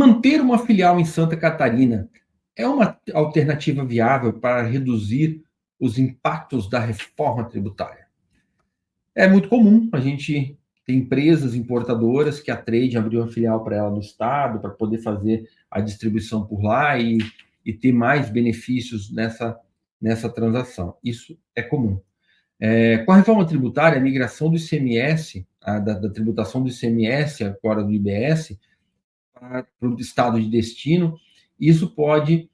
Manter uma filial em Santa Catarina é uma alternativa viável para reduzir os impactos da reforma tributária? É muito comum a gente ter empresas importadoras que a Trade abriu uma filial para ela no estado, para poder fazer a distribuição por lá e ter mais benefícios nessa transação. Isso é comum. Com a reforma tributária, a migração do ICMS, da tributação do ICMS, agora do IBS, para o estado de destino, isso pode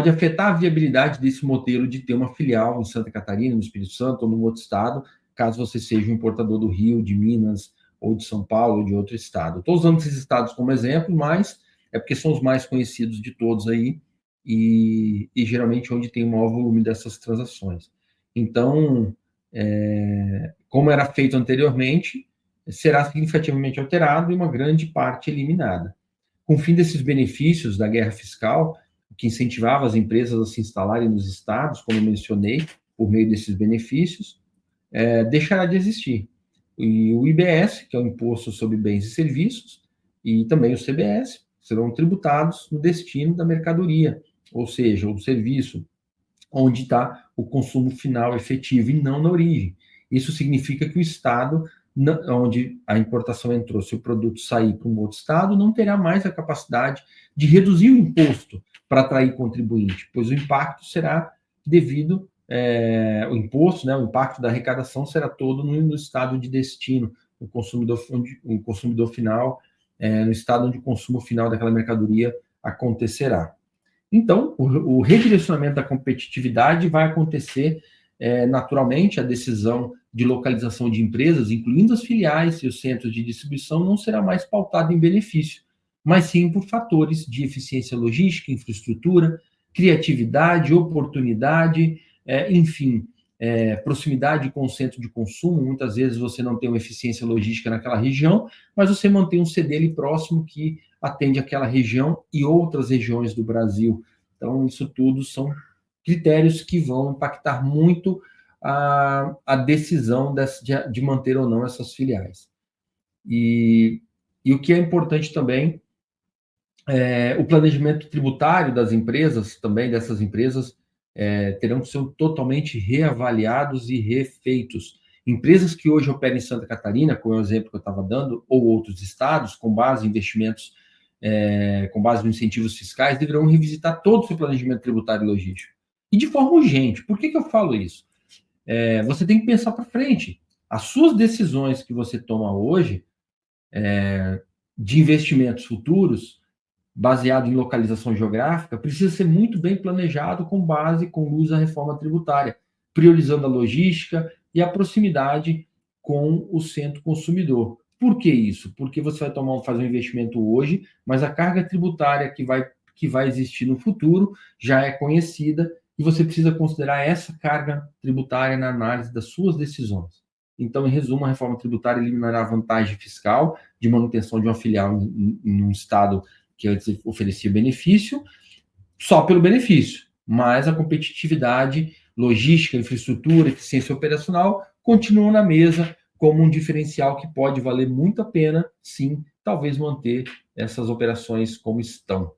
afetar a viabilidade desse modelo de ter uma filial em Santa Catarina, no Espírito Santo ou num outro estado, caso você seja um importador do Rio, de Minas, ou de São Paulo, ou de outro estado. Estou usando esses estados como exemplo, mas é porque são os mais conhecidos de todos aí, e geralmente onde tem o maior volume dessas transações. Então, como era feito anteriormente, será significativamente alterado e uma grande parte eliminada. Com o fim desses benefícios da guerra fiscal, que incentivava as empresas a se instalarem nos estados, como eu mencionei, por meio desses benefícios, deixará de existir. E o IBS, que é o Imposto sobre Bens e Serviços, e também o CBS, serão tributados no destino da mercadoria, ou seja, o serviço, onde está o consumo final efetivo e não na origem. Isso significa que o estado onde a importação entrou, se o produto sair para um outro estado, não terá mais a capacidade de reduzir o imposto para atrair contribuinte, pois o impacto será devido, o imposto, o impacto da arrecadação será todo no estado de destino, o consumidor final, no estado onde o consumo final daquela mercadoria acontecerá. Então, o redirecionamento da competitividade vai acontecer naturalmente. A decisão de localização de empresas, incluindo as filiais e os centros de distribuição, não será mais pautada em benefício, mas sim por fatores de eficiência logística, infraestrutura, criatividade, oportunidade, enfim, proximidade com o centro de consumo. Muitas vezes você não tem uma eficiência logística naquela região, mas você mantém um CDL próximo que atende aquela região e outras regiões do Brasil. Então, isso tudo são critérios que vão impactar muito a decisão de manter ou não essas filiais. E o que é importante também o planejamento tributário das empresas, também dessas empresas, terão que ser totalmente reavaliados e refeitos. Empresas que hoje operam em Santa Catarina, como é o exemplo que eu estava dando, ou outros estados, com base em investimentos, com base em incentivos fiscais, deverão revisitar todo o seu planejamento tributário e logístico. E de forma urgente. Por que eu falo isso? Você tem que pensar para frente. As suas decisões que você toma hoje, de investimentos futuros, baseado em localização geográfica, precisa ser muito bem planejado com luz à reforma tributária, priorizando a logística e a proximidade com o centro consumidor. Por que isso? Porque você vai fazer um investimento hoje, mas a carga tributária que vai existir no futuro já é conhecida e você precisa considerar essa carga tributária na análise das suas decisões. Então, em resumo, a reforma tributária eliminará a vantagem fiscal de manutenção de uma filial em um estado que antes oferecia benefício, só pelo benefício, mas a competitividade, logística, infraestrutura, eficiência operacional continuam na mesa como um diferencial que pode valer muito a pena, sim, talvez manter essas operações como estão.